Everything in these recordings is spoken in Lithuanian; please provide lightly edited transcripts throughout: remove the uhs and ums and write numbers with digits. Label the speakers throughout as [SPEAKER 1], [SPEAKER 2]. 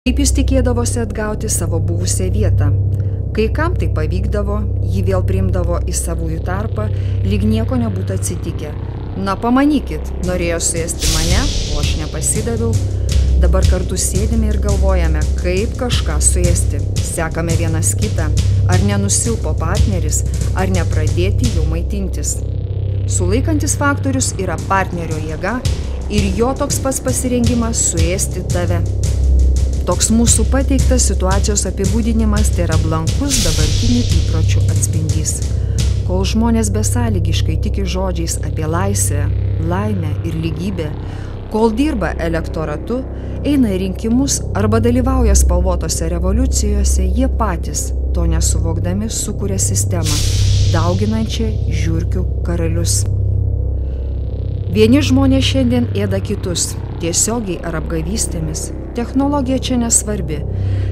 [SPEAKER 1] Kaip jis tikėdavosi atgauti savo buvusią vietą. Kai kam tai pavykdavo, jį vėl priimdavo į savųjų tarpą, lyg nieko nebūtų atsitikę. Na pamanykit, norėjo suėsti mane, o aš nepasidaviau. Dabar kartu sėdime ir galvojame, kaip kažką suėsti. Sekame vienas kitą, ar nenusilpo partneris, ar nepradėti jau maitintis. Sulaikantis faktorius yra partnerio jėga ir jo toks pats pasirengimas suėsti tave. Toks mūsų pateiktas situacijos apibūdinimas tai yra blankus dabartinių įpročių atspindys. Kol žmonės besąlygiškai tiki žodžiais apie laisvę, laimę ir lygybę, kol dirba elektoratu, eina į rinkimus arba dalyvauja spalvotose revoliucijose, jie patys, to nesuvokdami, sukuria sistemą, dauginančią žiurkių karalius. Vieni žmonės šiandien ėda kitus, tiesiogiai ar apgavystėmis. Technologija čia nesvarbi.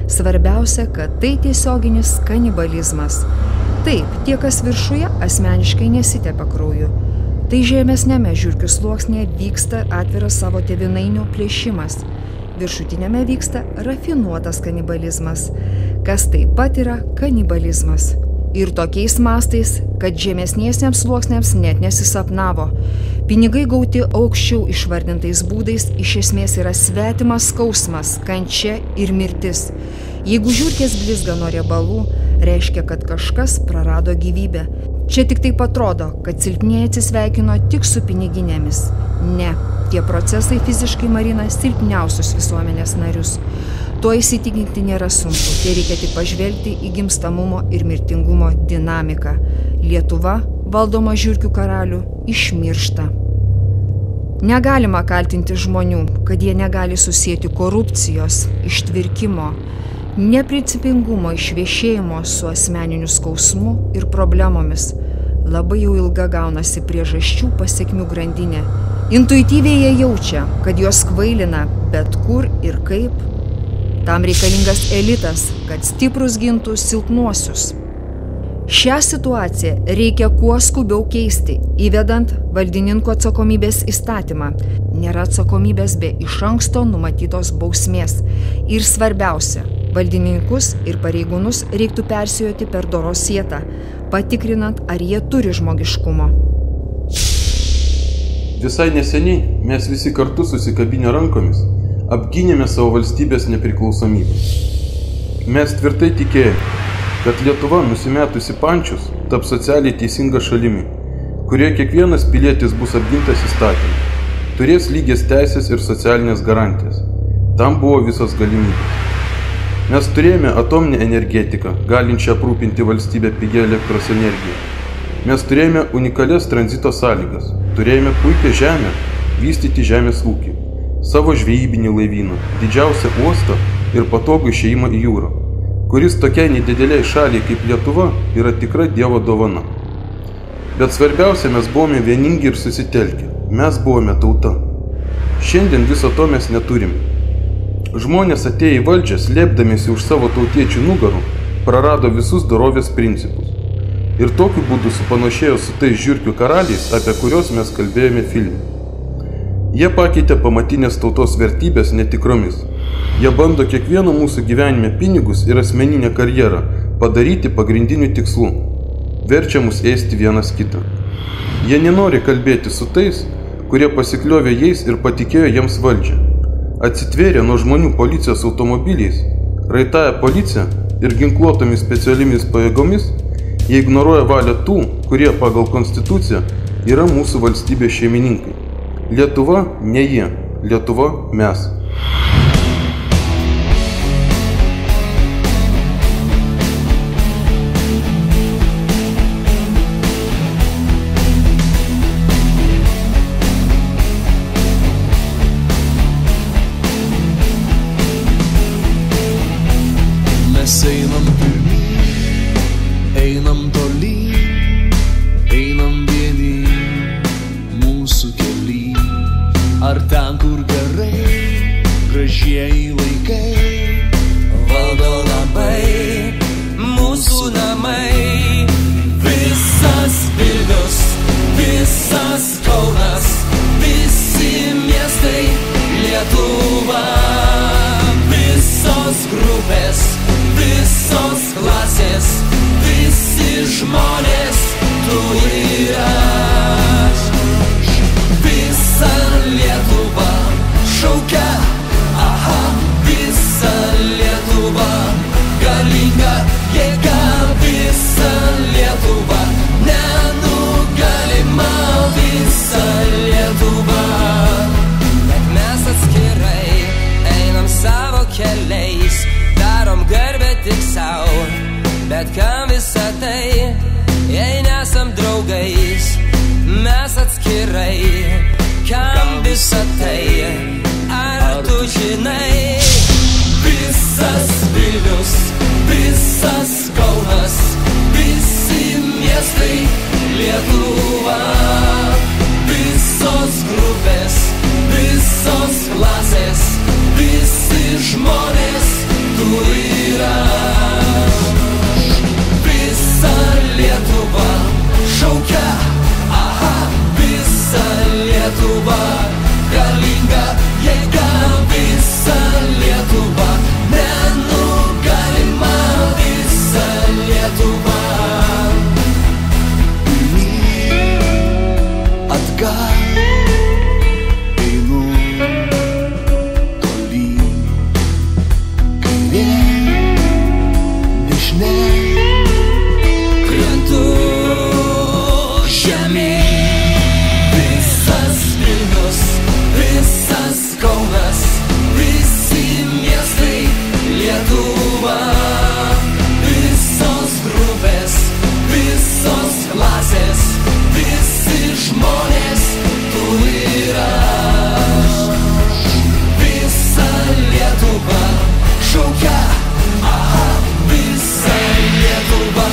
[SPEAKER 1] Svarbiausia, kad tai tiesioginis kanibalizmas. Taip, tie, kas viršuje, asmeniškai nesitepia krauju. Tai žemesnėme žiurkių sluoksnėje vyksta atviras savo tėvynainio plėšimas. Viršutinėme vyksta rafinuotas kanibalizmas, kas taip pat yra kanibalizmas. Ir tokiais mastais, kad žemesniesiems sluoksniams net nesisapnavo. Pinigai gauti aukščiau išvardintais būdais iš esmės yra svetimas skausmas, kančia ir mirtis. Jeigu žiurkės blizga nuo riebalų, reiškia, kad kažkas prarado gyvybę. Čia tik taip atrodo, kad silpnieji atsisveikino tik su piniginėmis. Ne, tie procesai fiziškai marina silpniausius visuomenės narius. Tuo įsitikinti nėra sunku, tai reikia tik pažvelgti į gimstamumo ir mirtingumo dinamiką. Lietuva, valdoma žiurkių karalių, išmiršta. Negalima kaltinti žmonių, kad jie negali susieti korupcijos, ištvirkimo, neprincipingumo išviešėjimo su asmeniniu skausmu ir problemomis. Labai jau ilga gaunasi priežasčių pasekmių grandinė. Intuityviai jie jaučia, kad juos kvailina bet kur ir kaip. Tam reikalingas elitas, kad stiprus gintų silpnuosius. Šią situaciją reikia kuo skubiau keisti, įvedant valdininkų atsakomybės įstatymą. Nėra atsakomybės be iš anksto numatytos bausmės. Ir svarbiausia, valdininkus ir pareigūnus reiktų persijoti per doros sietą, patikrinant, ar jie turi žmogiškumo.
[SPEAKER 2] Visai neseniai mes visi kartu susikabinę rankomis apgynėme savo valstybės nepriklausomybę. Mes tvirtai tikėjome, kad Lietuva nusimetusi pančius taps socialiai teisinga šalimi, kurie kiekvienas pilietis bus apgintas įstatymu, turės lygias teisės ir socialinės garantijas. Tam buvo visos galimybės. Mes turėjome atominę energetiką, galinčią aprūpinti valstybę pigia elektros energiją. Mes turėjome unikalias tranzito sąlygas, turėjome puikią žemę, vystyti žemės ūkį, savo žvejybinį laivyną, didžiausią uostą ir patogų išėjimą į jūrą, kuris tokiai nedideliai šaliai kaip Lietuva yra tikra Dievo dovana. Bet svarbiausia, mes buvome vieningi ir susitelkę. Mes buvome tauta. Šiandien viso to mes neturime. Žmonės atėję į valdžią, slėpdamiesi už savo tautiečių nugarų, prarado visus dorovės principus. Ir tokiu būdu supanašėjo su tais žiurkių karaliais, apie kuriuos mes kalbėjome filme. Jie pakeitė pamatinės tautos vertybės netikromis. Jie bando kiekvieno mūsų gyvenime pinigus ir asmeninę karjerą padaryti pagrindiniu tikslu. Verčia mus ėsti vienas kitą. Jie nenori kalbėti su tais, kurie pasikliovė jais ir patikėjo jiems valdžią. Atsitvėrė nuo žmonių policijos automobiliais, raitąją policiją ir ginkluotomis specialiomis pajėgomis, jie ignoruoja valią tų, kurie pagal konstituciją yra mūsų valstybės šeimininkai. Lietuva ne jie, Lietuva mes.
[SPEAKER 3] Mes einam pirmyn, einam tolyn, einam vieni mūsų kely. Ar ten, kur gerai, gražieji laikai, valdo labai mūsų namai. Visas Vilnius, visas Kaunas, visi miestai Lietuva, visos grupės, visos klasės, visi žmonės, tu ir aš. Visa Lietuva šaukia, aha, visa Lietuva galinga jėga, visa Lietuva nenugalima, visa Lietuva. Bet mes atskirai einam savo keliais, darom garbę tik savo, bet kam visa tai, jei nesam draugais. Mes atskirai, kam visa tai, ar tu žinai? Visas Vilnius, visas Kaunas, visi miestai Lietuva, visos grupės, visos klasės, visi žmonės, tu ir aš. Visa Lietuva šaukia, aha, visa Lietuva galinga jėga, visa Lietuva nenugalima, visa Lietuva. Atgal einu tolyn, kairėn, dešinėn krentu žemyn. Visas Vilnius, visas Kaunas, visi miestai Lietuva, visos grupės, visos klasės, visi žmonės, tu ir aš. Visa Lietuva šaukia, aha, visa Lietuva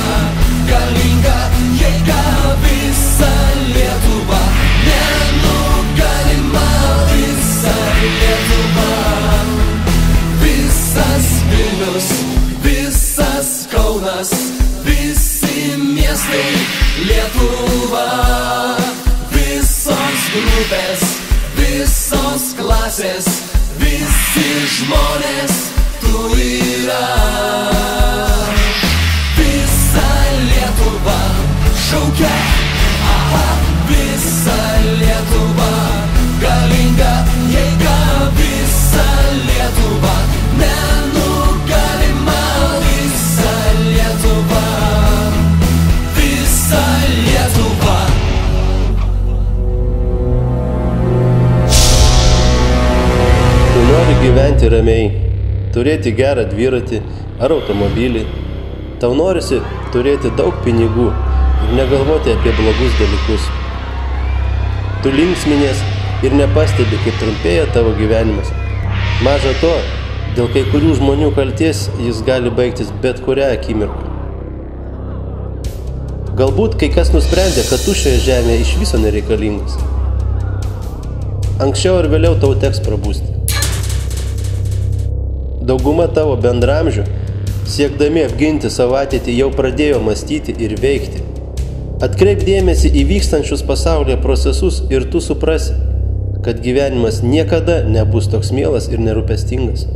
[SPEAKER 3] galinga jėga, visa Lietuva nenugalima, visa Lietuva. Visas Vilnius, visas Kaunas, visi miestai Lietuva, visos grupės, visos klasės, visi žmonės, tu ir aš. Visa Lietuva šaukia, aha, visa Lietuva galinga jėga, visa Lietuva nenugalima, visa Lietuva, visa Lietuva.
[SPEAKER 4] Tu nori gyventi ramiai, turėti gerą dviratį ar automobilį. Tau norisi turėti daug pinigų ir negalvoti apie blogus dalykus. Tu linksminės ir nepastebi, kaip trumpėja tavo gyvenimas. Maža to, dėl kai kurių žmonių kalties jis gali baigtis bet kurią akimirką. Galbūt kai kas nusprendė, kad tu šioje žemėje iš viso nereikalingas. Anksčiau ar vėliau tau teks prabusti. Dauguma tavo bendramžių, siekdami apginti savo ateitį, jau pradėjo mąstyti ir veikti. Atkreip dėmesį į vykstančius pasaulyje procesus ir tu suprasi, kad gyvenimas niekada nebus toks mielas ir nerūpestingas.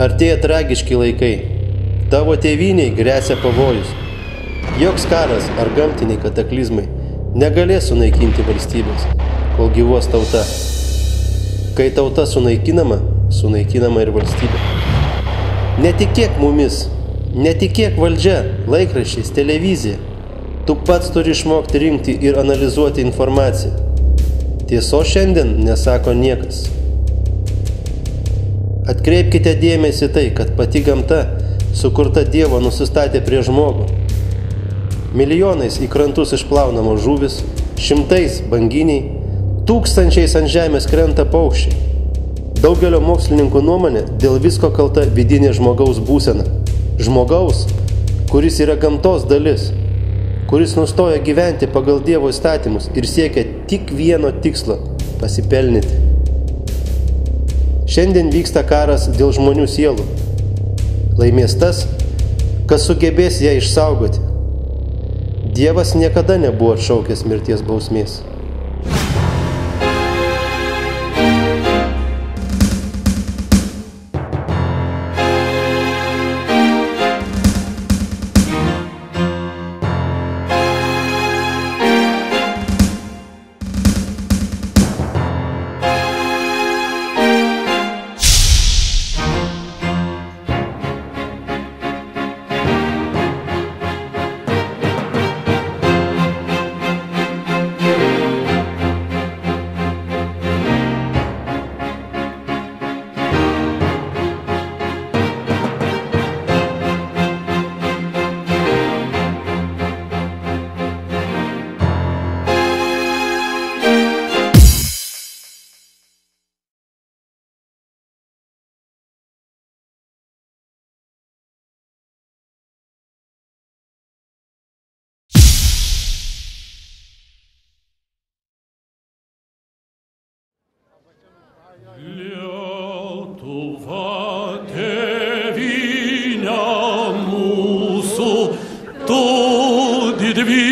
[SPEAKER 4] Artėja tragiški laikai. Tavo tėvynei gresia pavojus. Joks karas ar gamtiniai kataklizmai negalės sunaikinti valstybės, kol gyvuos tauta. Kai tauta sunaikinama, sunaikinama ir valstybė. Netikėk mumis, netikėk valdžia, laikraščiais, televizija. Tu pats turi išmokti rinkti ir analizuoti informaciją. Tiesos šiandien nesako niekas. Atkreipkite dėmesį tai, kad pati gamta, sukurta Dievo, nusistatė prie žmogų. Milijonais į krantus išplaunamos žuvis, šimtais banginiai, tūkstančiais ant žemės krenta paukščiai. Daugelio mokslininkų nuomonė dėl visko kalta vidinė žmogaus būsena. Žmogaus, kuris yra gamtos dalis, kuris nustoja gyventi pagal Dievo įstatymus ir siekia tik vieno tikslo – pasipelnyti. Šiandien vyksta karas dėl žmonių sielų. Laimės tas, kas sugebės ją išsaugoti. Dievas niekada nebuvo atšaukęs mirties bausmės.
[SPEAKER 5] didvyrių